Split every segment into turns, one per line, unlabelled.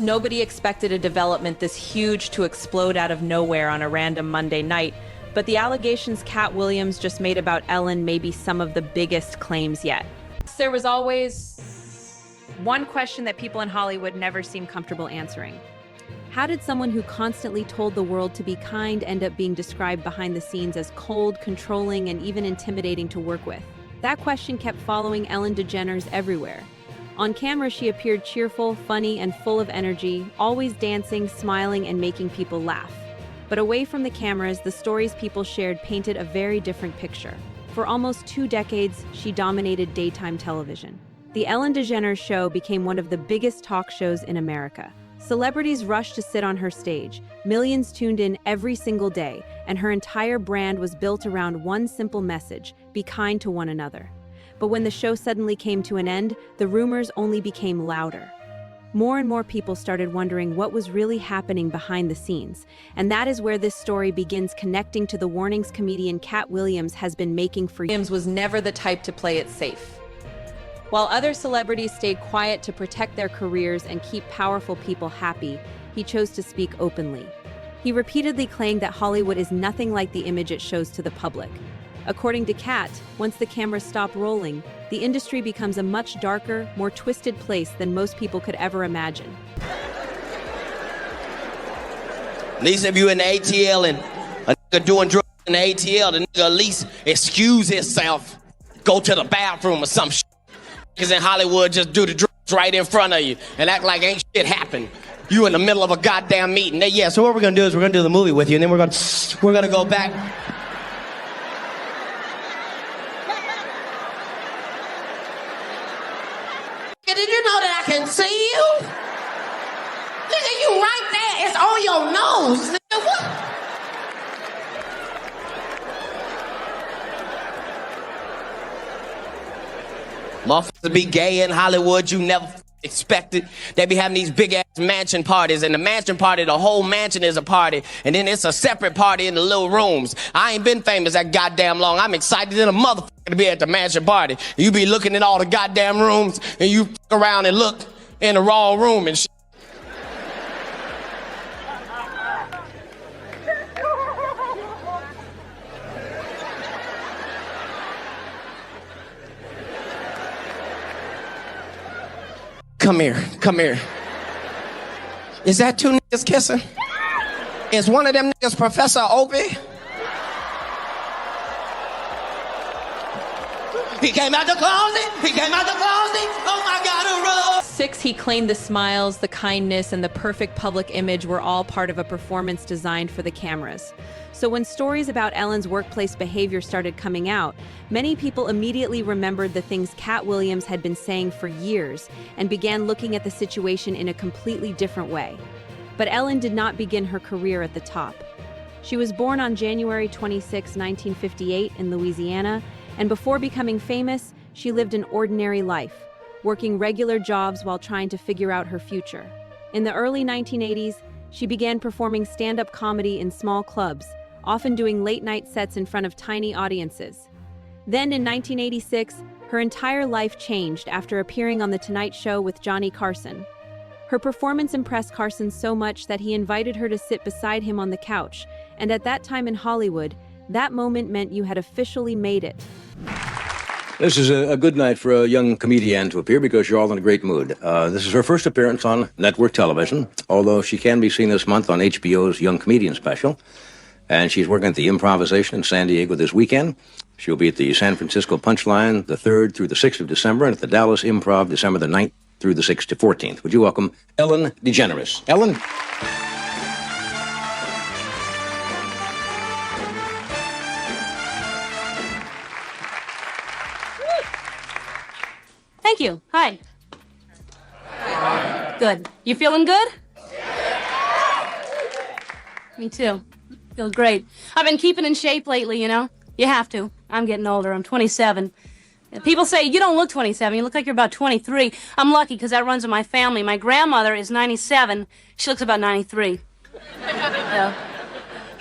nobody expected a development this huge to explode out of nowhere on a random Monday night, but the allegations Katt Williams just made about Ellen may be some of the biggest claims yet. There was always one question that people in Hollywood never seem comfortable answering. How did someone who constantly told the world to be kind end up being described behind the scenes as cold, controlling, and even intimidating to work with? That question kept following Ellen DeGeneres everywhere. On camera, she appeared cheerful, funny, and full of energy, always dancing, smiling, and making people laugh. But away from the cameras, the stories people shared painted a very different picture. For almost 2 decades, she dominated daytime television. The Ellen DeGeneres Show became one of the biggest talk shows in America. Celebrities rushed to sit on her stage. Millions tuned in every single day, and her entire brand was built around one simple message: be kind to one another. But when the show suddenly came to an end, the rumors only became louder. More and more people started wondering what was really happening behind the scenes, and that is where this story begins, connecting to the warnings comedian Katt Williams has been making for years. Williams was never the type to play it safe. While other celebrities stayed quiet to protect their careers and keep powerful people happy, he chose to speak openly. He repeatedly claimed that Hollywood is nothing like the image it shows to the public. According to Katt, once the cameras stop rolling, the industry becomes a much darker, more twisted place than most people could ever imagine.
At least if you're in the ATL and a nigga doing drugs in the ATL, the nigga at least excuse himself, go to the bathroom or some shit. Niggas in Hollywood just do the drugs right in front of you and act like ain't shit happened. You in the middle of a goddamn meeting. Yeah, so what we're gonna do is we're gonna do the movie with you, and then we're gonna go back.
Did you know that I can see you? Nigga, you right there. It's on your nose. Nigga, what?
Motherfuckers be gay in Hollywood, you never expected. They be having these big ass mansion parties, and the mansion party, the whole mansion is a party, and then it's a separate party in the little rooms. I ain't been famous that goddamn long. I'm excited in a motherfucker to be at the mansion party. You be looking in all the goddamn rooms, and you fuck around and look in the wrong room and shit. Come here. Is that 2 niggas kissing? Is one of them niggas Professor Opie? He came out the closet. Oh my God, a rug.
6, he claimed the smiles, the kindness, and the perfect public image were all part of a performance designed for the cameras. So when stories about Ellen's workplace behavior started coming out, many people immediately remembered the things Katt Williams had been saying for years and began looking at the situation in a completely different way. But Ellen did not begin her career at the top. She was born on January 26, 1958 in Louisiana, and before becoming famous, she lived an ordinary life, working regular jobs while trying to figure out her future. In the early 1980s, she began performing stand-up comedy in small clubs, often doing late-night sets in front of tiny audiences. Then in 1986, her entire life changed after appearing on The Tonight Show with Johnny Carson. Her performance impressed Carson so much that he invited her to sit beside him on the couch, and at that time in Hollywood, that moment meant you had officially made it.
This is a good night for a young comedian to appear because you're all in a great mood. This is her first appearance on network television, although she can be seen this month on HBO's Young Comedian Special. And she's working at the Improvisation in San Diego this weekend. She'll be at the San Francisco Punchline the 3rd through the 6th of December, and at the Dallas Improv December the 9th through the 6th to 14th. Would you welcome Ellen DeGeneres? Ellen?
Thank you. Hi. Good. You feeling good? Me too. Feel great. I've been keeping in shape lately, you know. You have to. I'm getting older. I'm 27. People say, you don't look 27. You look like you're about 23. I'm lucky because that runs in my family. My grandmother is 97. She looks about 93. Yeah.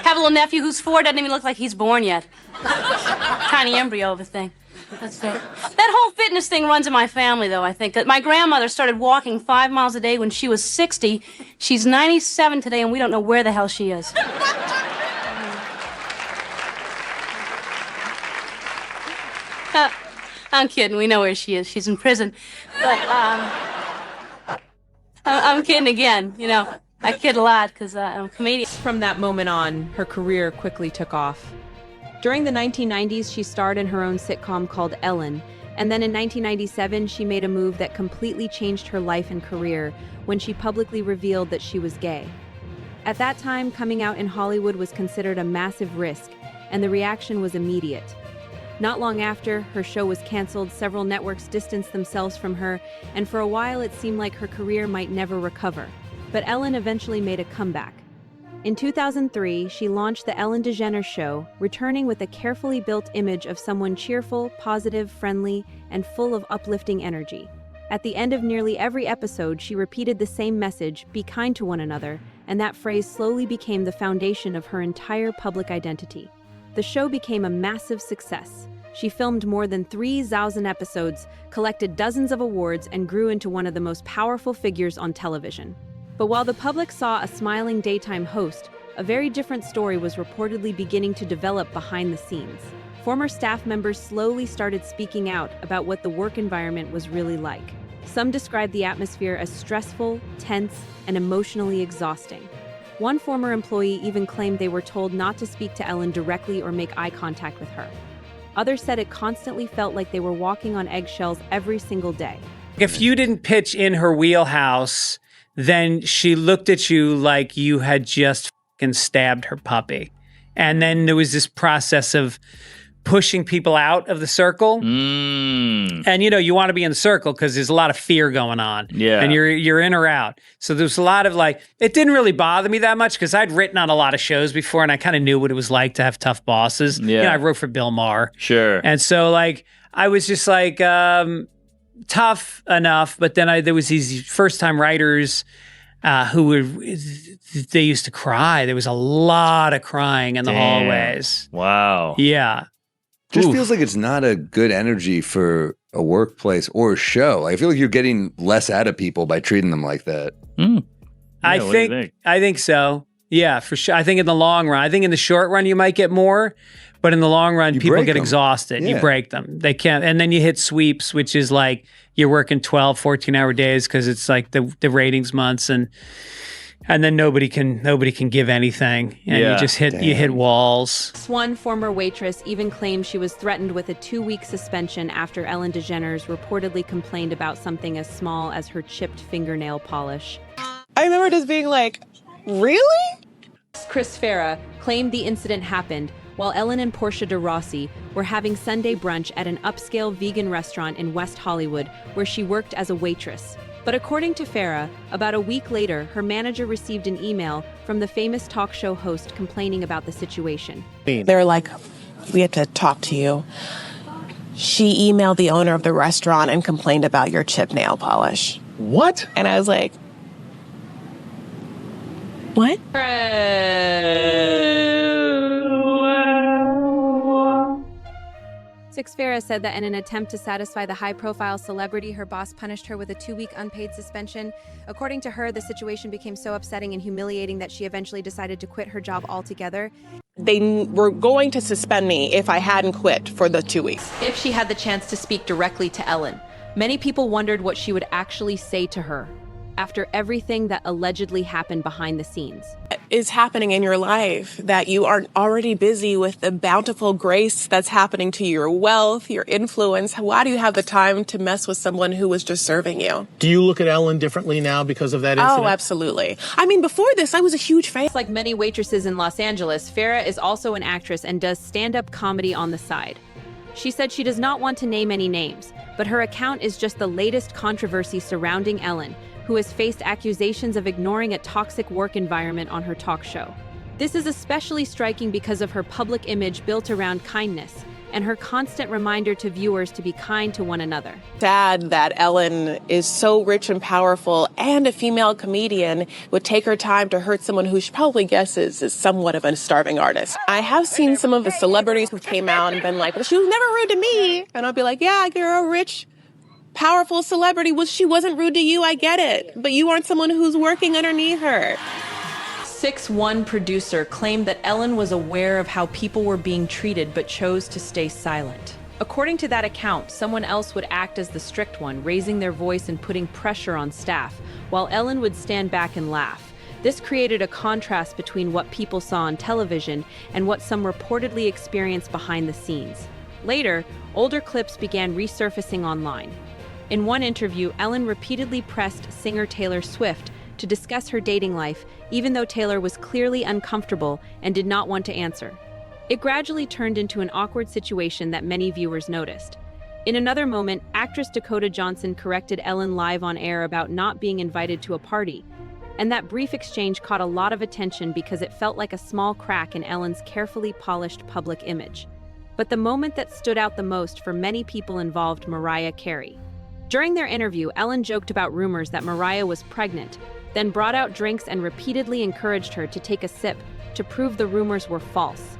Have a little nephew who's 4. Doesn't even look like he's born yet. Tiny embryo of a thing. That's fair. That whole fitness thing runs in my family, though, I think. My grandmother started walking 5 miles a day when she was 60. She's 97 today, and we don't know where the hell she is. I'm kidding. We know where she is. She's in prison. But, I'm kidding again, you know. I kid a lot because I'm a comedian.
From that moment on, her career quickly took off. During the 1990s, she starred in her own sitcom called Ellen, and then in 1997, she made a move that completely changed her life and career when she publicly revealed that she was gay. At that time, coming out in Hollywood was considered a massive risk, and the reaction was immediate. Not long after, her show was canceled, several networks distanced themselves from her, and for a while it seemed like her career might never recover. But Ellen eventually made a comeback. In 2003, she launched the Ellen DeGeneres Show, returning with a carefully built image of someone cheerful, positive, friendly, and full of uplifting energy. At the end of nearly every episode, she repeated the same message, "Be kind to one another," and that phrase slowly became the foundation of her entire public identity. The show became a massive success. She filmed more than 3,000 episodes, collected dozens of awards, and grew into one of the most powerful figures on television. But while the public saw a smiling daytime host, a very different story was reportedly beginning to develop behind the scenes. Former staff members slowly started speaking out about what the work environment was really like. Some described the atmosphere as stressful, tense, and emotionally exhausting. One former employee even claimed they were told not to speak to Ellen directly or make eye contact with her. Others said it constantly felt like they were walking on eggshells every single day.
If you didn't pitch in her wheelhouse, then she looked at you like you had just fucking stabbed her puppy. And then there was this process of pushing people out of the circle. And, you know, you want to be in the circle because there's a lot of fear going on.
Yeah.
And you're in or out. So there's a lot of like, it didn't really bother me that much because I'd written on a lot of shows before and I kind of knew what it was like to have tough bosses.
Yeah.
You know, I wrote for Bill Maher.
Sure.
And so like, I was just like, tough enough, but then there was these first-time writers they used to cry. There was a lot of crying in the hallways.
Wow.
Yeah.
Just feels like it's not a good energy for a workplace or a show. Like, I feel like you're getting less out of people by treating them like that.
I think so. Yeah, for sure. I think in the long run, I think in the short run you might get more, but in the long run, people get exhausted. You break them. They can't. And then you hit sweeps, which is like you're working 12, 14-hour days because it's like the ratings months and then nobody can give anything. And you just hit walls.
One former waitress even claimed she was threatened with a 2-week suspension after Ellen DeGeneres reportedly complained about something as small as her chipped fingernail polish.
I remember just being like, really?
Chris Farah claimed the incident happened while Ellen and Portia de Rossi were having Sunday brunch at an upscale vegan restaurant in West Hollywood where she worked as a waitress. But according to Farah, about a week later, her manager received an email from the famous talk show host complaining about the situation.
They were like, we have to talk to you. She emailed the owner of the restaurant and complained about your chipped nail polish.
What?
And I was like, what?
Farah said that in an attempt to satisfy the high-profile celebrity, her boss punished her with a 2-week unpaid suspension. According to her, the situation became so upsetting and humiliating that she eventually decided to quit her job altogether.
They were going to suspend me if I hadn't quit for the 2 weeks.
If she had the chance to speak directly to Ellen, many people wondered what she would actually say to her after everything that allegedly happened behind the scenes.
Is happening in your life that you are already busy with the bountiful grace that's happening to your wealth, your influence? Why do you have the time to mess with someone who was just serving you?
Do you look at Ellen differently now because of that incident?
Oh, absolutely. I mean, before this, I was a huge fan.
Like many waitresses in Los Angeles, Farah is also an actress and does stand-up comedy on the side. She said she does not want to name any names, but her account is just the latest controversy surrounding Ellen, who has faced accusations of ignoring a toxic work environment on her talk show. This is especially striking because of her public image built around kindness, and her constant reminder to viewers to be kind to one another.
Sad that Ellen is so rich and powerful and a female comedian would take her time to hurt someone who she probably guesses is somewhat of a starving artist. I have seen some of the celebrities who came out and been like, well, she was never rude to me. And I'll be like, yeah, you're a rich, powerful celebrity. Well, she wasn't rude to you, I get it. But you aren't someone who's working underneath her.
6'1" producer claimed that Ellen was aware of how people were being treated but chose to stay silent. According to that account, someone else would act as the strict one, raising their voice and putting pressure on staff, while Ellen would stand back and laugh. This created a contrast between what people saw on television and what some reportedly experienced behind the scenes. Later, older clips began resurfacing online. In one interview, Ellen repeatedly pressed singer Taylor Swift to discuss her dating life, even though Taylor was clearly uncomfortable and did not want to answer. It gradually turned into an awkward situation that many viewers noticed. In another moment, actress Dakota Johnson corrected Ellen live on air about not being invited to a party. And that brief exchange caught a lot of attention because it felt like a small crack in Ellen's carefully polished public image. But the moment that stood out the most for many people involved Mariah Carey. During their interview, Ellen joked about rumors that Mariah was pregnant, then brought out drinks and repeatedly encouraged her to take a sip to prove the rumors were false.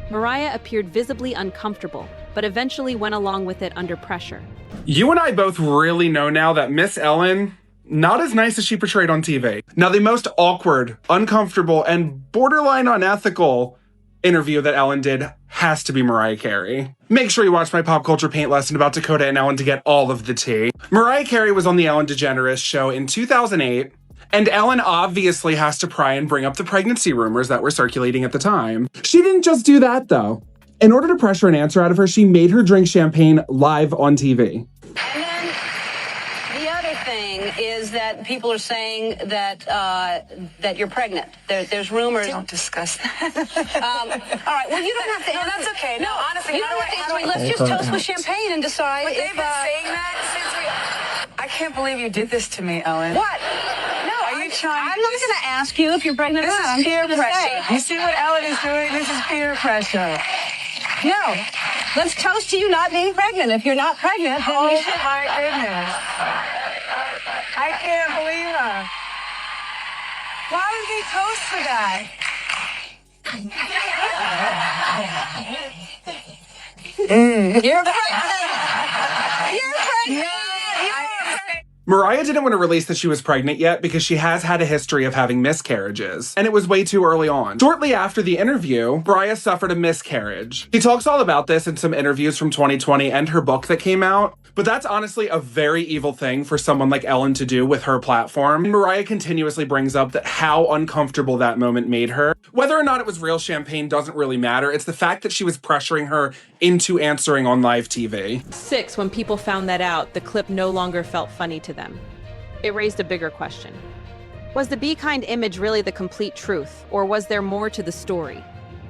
Mariah appeared visibly uncomfortable, but eventually went along with it under pressure.
You and I both really know now that Miss Ellen, not as nice as she portrayed on TV. Now, the most awkward, uncomfortable, and borderline unethical interview that Ellen did has to be Mariah Carey. Make sure you watch my pop culture paint lesson about Dakota and Ellen to get all of the tea. Mariah Carey was on the Ellen DeGeneres show in 2008, and Ellen obviously has to pry and bring up the pregnancy rumors that were circulating at the time. She didn't just do that, though. In order to pressure an answer out of her, she made her drink champagne live on TV.
And then the other thing is that people are saying that that you're pregnant. There's rumors.
Don't discuss that.
All right. Well, you don't have to.
No, that's okay. No, honestly,
you don't have to. Let's just toast with champagne and decide.
But they've been saying that since we. I can't believe you did this to me, Ellen.
What?
Are you trying?
I'm not going to ask you if you're pregnant or not.
This is peer pressure. You see what Ellen is doing? This is peer pressure.
No. Let's toast to you not being pregnant. If you're not pregnant, then
oh my goodness. I can't believe her. Why would we toast for that?
You're pregnant. You're pregnant.
Mariah didn't want to release that she was pregnant yet because she has had a history of having miscarriages, and it was way too early on. Shortly after the interview, Mariah suffered a miscarriage. She talks all about this in some interviews from 2020 and her book that came out, but that's honestly a very evil thing for someone like Ellen to do with her platform. And Mariah continuously brings up that how uncomfortable that moment made her. Whether or not it was real champagne doesn't really matter. It's the fact that she was pressuring her into answering on live TV.
When people found that out, the clip no longer felt funny to them. It raised a bigger question. Was the Be Kind image really the complete truth, or was there more to the story?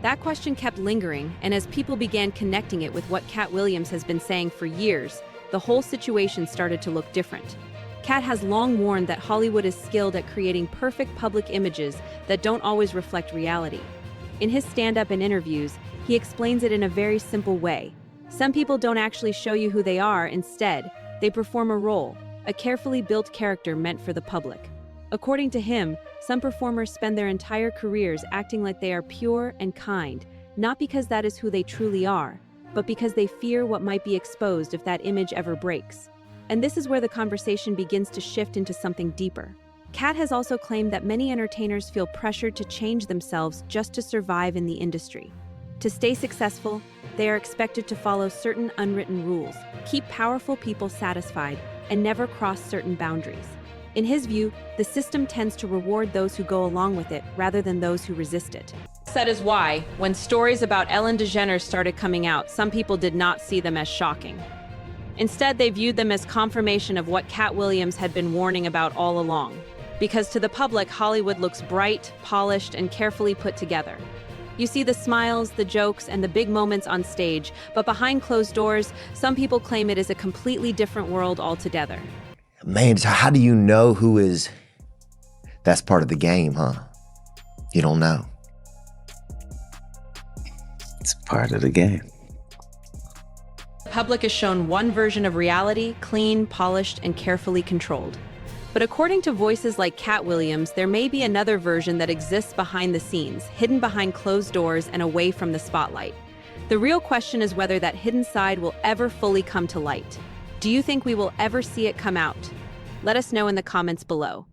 That question kept lingering, and as people began connecting it with what Katt Williams has been saying for years, the whole situation started to look different. Katt has long warned that Hollywood is skilled at creating perfect public images that don't always reflect reality. In his stand-up and interviews, he explains it in a very simple way. Some people don't actually show you who they are. Instead, they perform a role, a carefully built character meant for the public. According to him, some performers spend their entire careers acting like they are pure and kind, not because that is who they truly are, but because they fear what might be exposed if that image ever breaks. And this is where the conversation begins to shift into something deeper. Katt has also claimed that many entertainers feel pressured to change themselves just to survive in the industry. To stay successful, they are expected to follow certain unwritten rules, keep powerful people satisfied, and never cross certain boundaries. In his view, the system tends to reward those who go along with it rather than those who resist it. That is why, when stories about Ellen DeGeneres started coming out, some people did not see them as shocking. Instead, they viewed them as confirmation of what Katt Williams had been warning about all along. Because to the public, Hollywood looks bright, polished, and carefully put together. You see the smiles, the jokes, and the big moments on stage, but behind closed doors, some people claim it is a completely different world altogether.
Man, so how do you know who is... That's part of the game, huh? You don't know.
It's part of the game.
public is shown one version of reality, clean, polished, and carefully controlled. But according to voices like Katt Williams, there may be another version that exists behind the scenes, hidden behind closed doors and away from the spotlight. The real question is whether that hidden side will ever fully come to light. Do you think we will ever see it come out? Let us know in the comments below.